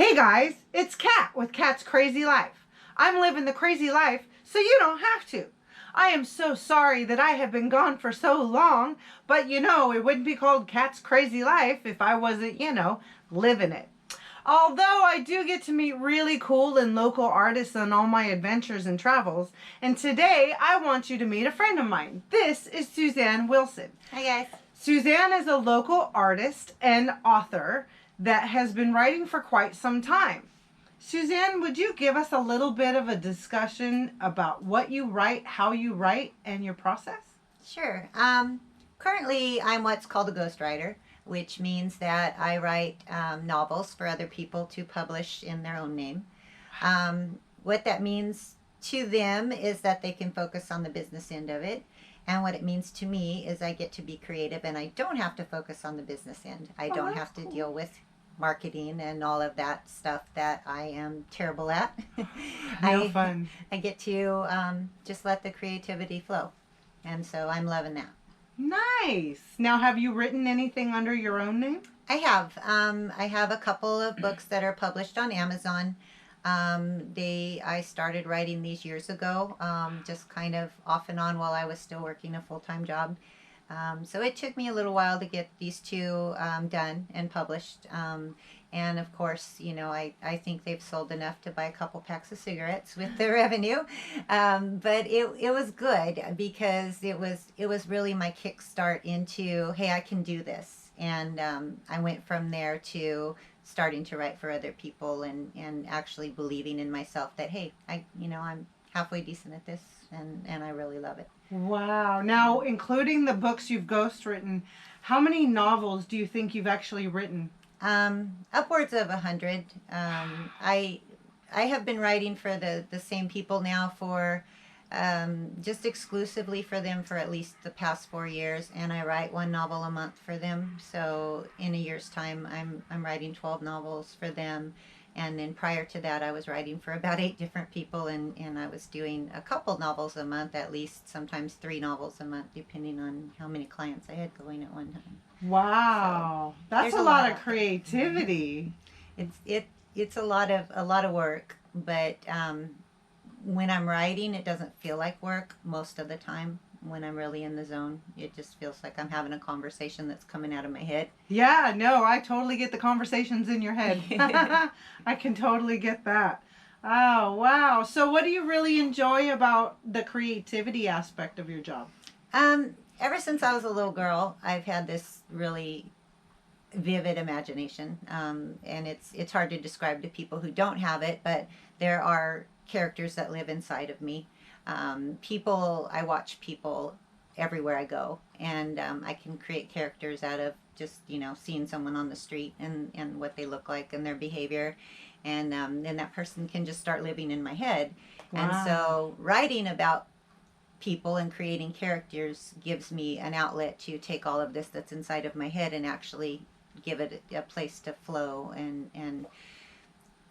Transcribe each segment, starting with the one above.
Hey guys, it's Kat with Kat's Crazy Life. I'm living the crazy life so you don't have to. I am so sorry that I have been gone for so long, but it wouldn't be called Kat's Crazy Life if I wasn't, living it. Although I do get to meet really cool and local artists on all my adventures and travels, and today I want you to meet a friend of mine. This is Suzanne Wilson. Hi guys. Suzanne is a local artist and author that has been writing for quite some time. Suzanne, would you give us a little bit of a discussion about what you write, how you write, and your process? Sure. Currently, I'm what's called a ghostwriter, which means that I write novels for other people to publish in their own name. What that means to them is that they can focus on the business end of it. And what it means to me is I get to be creative and I don't have to focus on the business end. I don't have to deal with marketing and all of that stuff that I am terrible at. Fun. I get to just let the creativity flow. And so I'm loving that. Nice. Now, have you written anything under your own name? I have. I have a couple of books that are published on Amazon. I started writing these years ago, just kind of off and on while I was still working a full-time job. So it took me a little while to get these two done and published. And of course, I think they've sold enough to buy a couple packs of cigarettes with the revenue. But it was good because it was really my kickstart into, hey, I can do this. And I went from there to starting to write for other people and actually believing in myself that, hey, I'm halfway decent at this and I really love it. Wow. Now, including the books you've ghostwritten, how many novels do you think you've actually written? Upwards of 100. I have been writing for the same people now for just exclusively for them for at least the past 4 years, and I write one novel a month for them. So in a year's time, I'm writing 12 novels for them. And then prior to that, I was writing for about 8 different people, and I was doing a couple novels a month, at least sometimes 3 novels a month, depending on how many clients I had going at one time. Wow, so that's a lot of creativity. It's a lot of work, but when I'm writing, it doesn't feel like work most of the time. When I'm really in the zone, it just feels like I'm having a conversation that's coming out of my head. Yeah, no, I totally get the conversations in your head. I can totally get that. Oh, wow. So what do you really enjoy about the creativity aspect of your job? Ever since I was a little girl, I've had this really vivid imagination. And it's hard to describe to people who don't have it, but there are characters that live inside of me. I watch people everywhere I go, and I can create characters out of just, seeing someone on the street and what they look like and their behavior. And then that person can just start living in my head. Wow. And so writing about people and creating characters gives me an outlet to take all of this that's inside of my head and actually give it a place to flow and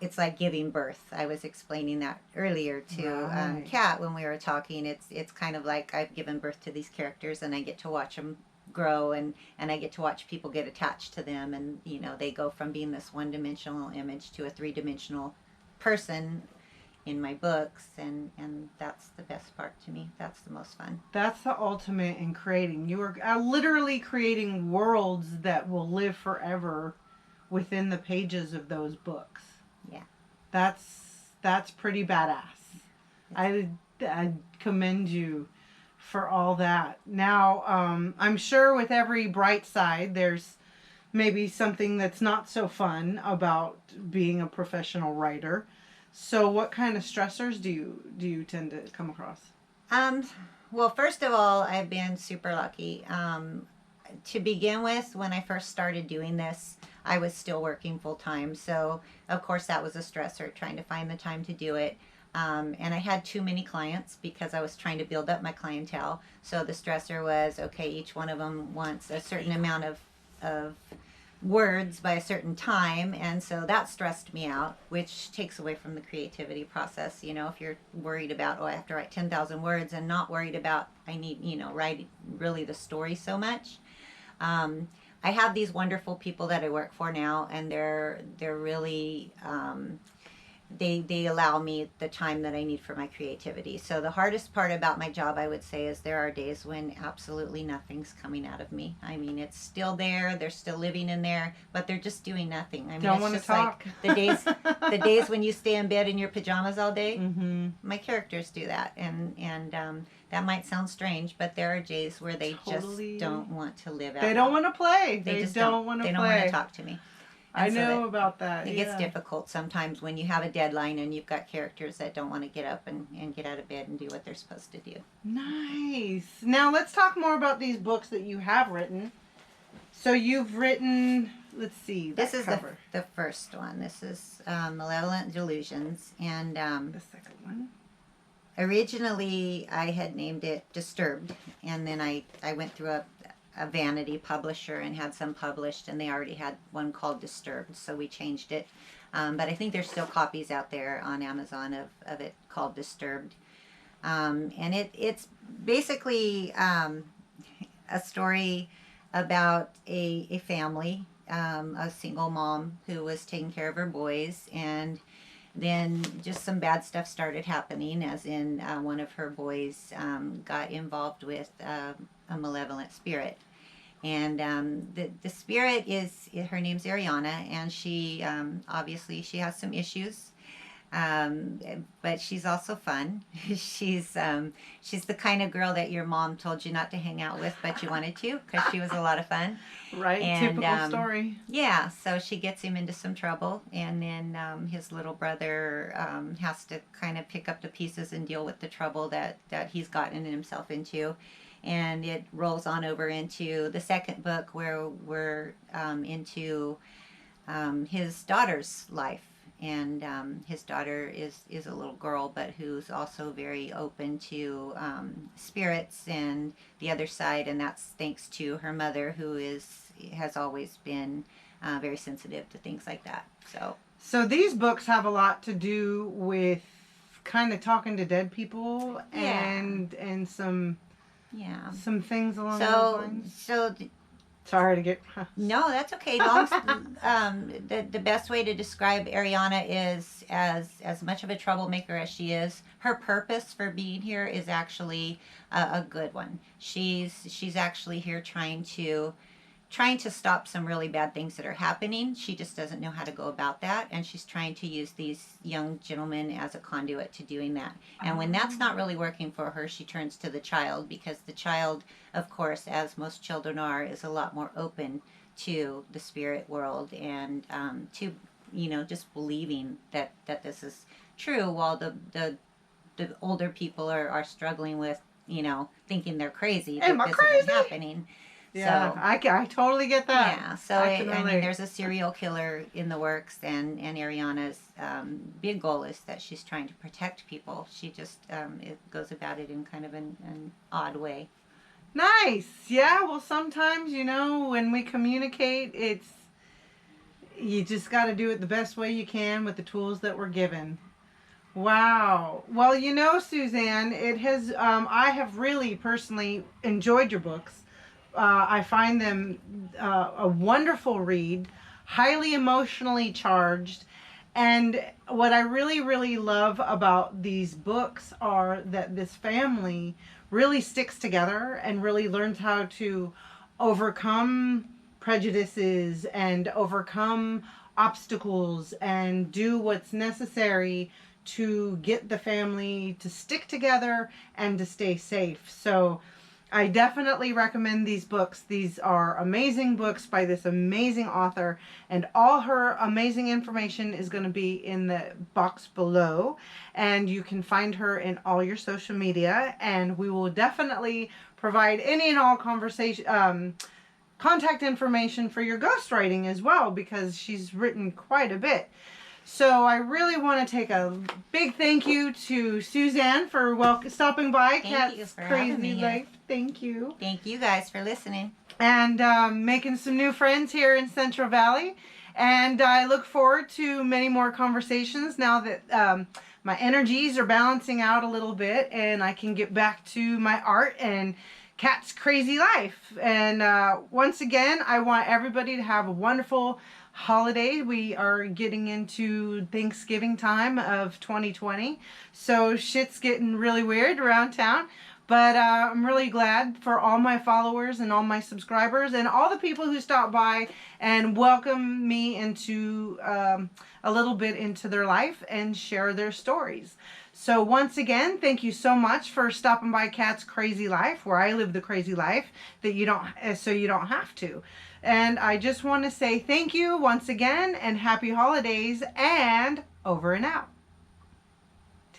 it's like giving birth. I was explaining that earlier to Kat when we were talking. It's kind of like I've given birth to these characters and I get to watch them grow and I get to watch people get attached to them and they go from being this one-dimensional image to a three-dimensional person in my books and that's the best part to me. That's the most fun. That's the ultimate in creating. You are literally creating worlds that will live forever within the pages of those books. Yeah. That's pretty badass. I commend you for all that. Now, I'm sure with every bright side, there's maybe something that's not so fun about being a professional writer. So what kind of stressors do you tend to come across? Well, first of all, I've been super lucky. To begin with, when I first started doing this, I was still working full time. So, of course, that was a stressor, trying to find the time to do it. And I had too many clients because I was trying to build up my clientele. So the stressor was, okay, each one of them wants a certain amount of words by a certain time. And so that stressed me out, which takes away from the creativity process. If you're worried about, I have to write 10,000 words and not worried about, I need, write really the story so much. I have these wonderful people that I work for now, and they're really they allow me the time that I need for my creativity. So the hardest part about my job, I would say, is there are days when absolutely nothing's coming out of me. I mean, it's still there, they're still living in there, but they're just doing nothing. I mean, Don't it's want to just talk. like the days when you stay in bed in your pajamas all day. Mm-hmm. My characters do that, and that might sound strange, but there are days where they Totally. just don't want to live out They don't loud. want to play. They They just don't want to They play. don't want to talk to me. I And so know about that. it gets difficult sometimes when you have a deadline and you've got characters that don't want to get up and get out of bed and do what they're supposed to do. Nice. Now let's talk more about these books that you have written. So you've written, let's see, This is cover. the first one. This is Malevolent Delusions. And The second one. originally I had named it Disturbed. And then I went through a vanity publisher and had some published, and they already had one called Disturbed, so we changed it. But I think there's still copies out there on Amazon of it called Disturbed. And it's basically a story about a family, a single mom who was taking care of her boys, and then just some bad stuff started happening, as in one of her boys got involved with a malevolent spirit. And the spirit is, her name's Ariana, and she obviously she has some issues, but she's also fun. she's the kind of girl that your mom told you not to hang out with, but you wanted to because she was a lot of fun. Right, And, typical story. Yeah, so she gets him into some trouble, and then his little brother has to kind of pick up the pieces and deal with the trouble that he's gotten himself into. And it rolls on over into the second book, where we're into his daughter's life. And his daughter is a little girl, but who's also very open to spirits and the other side, and that's thanks to her mother, who has always been very sensitive to things like that. So these books have a lot to do with kind of talking to dead people, Yeah. and some Yeah. things along those lines. Sorry to get. No, that's okay. The best way to describe Ariana is as much of a troublemaker as she is. Her purpose for being here is actually a good one. She's actually here trying to stop some really bad things that are happening. She just doesn't know how to go about that, and she's trying to use these young gentlemen as a conduit to doing that. And when that's not really working for her, she turns to the child, because the child, of course, as most children are, is a lot more open to the spirit world and to just believing that this is true, while the older people are struggling with thinking they're crazy, Am that I this crazy? isn't happening. Yeah, So, I totally get that. yeah, so I can I mean, relate. there's a serial killer in the works, and Ariana's big goal is that she's trying to protect people. She just it goes about it in kind of an odd way. Nice. Yeah, well, sometimes, when we communicate, you just got to do it the best way you can with the tools that we're given. Wow. Well, Suzanne, I have really personally enjoyed your books. I find them a wonderful read, highly emotionally charged. And what I really, really love about these books are that this family really sticks together and really learns how to overcome prejudices and overcome obstacles and do what's necessary to get the family to stick together and to stay safe. So I definitely recommend these books. These are amazing books by this amazing author, and all her amazing information is going to be in the box below, and you can find her in all your social media, and we will definitely provide any and all contact information for your ghostwriting as well, because she's written quite a bit. So I really want to take a big thank you to Suzanne for stopping by. Thank you Cat's for having Crazy me here. Life. Thank you. Thank you guys for listening. And making some new friends here in Central Valley. And I look forward to many more conversations now that my energies are balancing out a little bit and I can get back to my art and Cat's Crazy Life. And once again, I want everybody to have a wonderful holiday. We are getting into Thanksgiving time of 2020, so shit's getting really weird around town. But I'm really glad for all my followers and all my subscribers and all the people who stop by and welcome me into a little bit into their life and share their stories. So once again, thank you so much for stopping by Cat's Crazy Life, where I live the crazy life that you don't, so you don't have to. And I just want to say thank you once again and happy holidays, and over and out.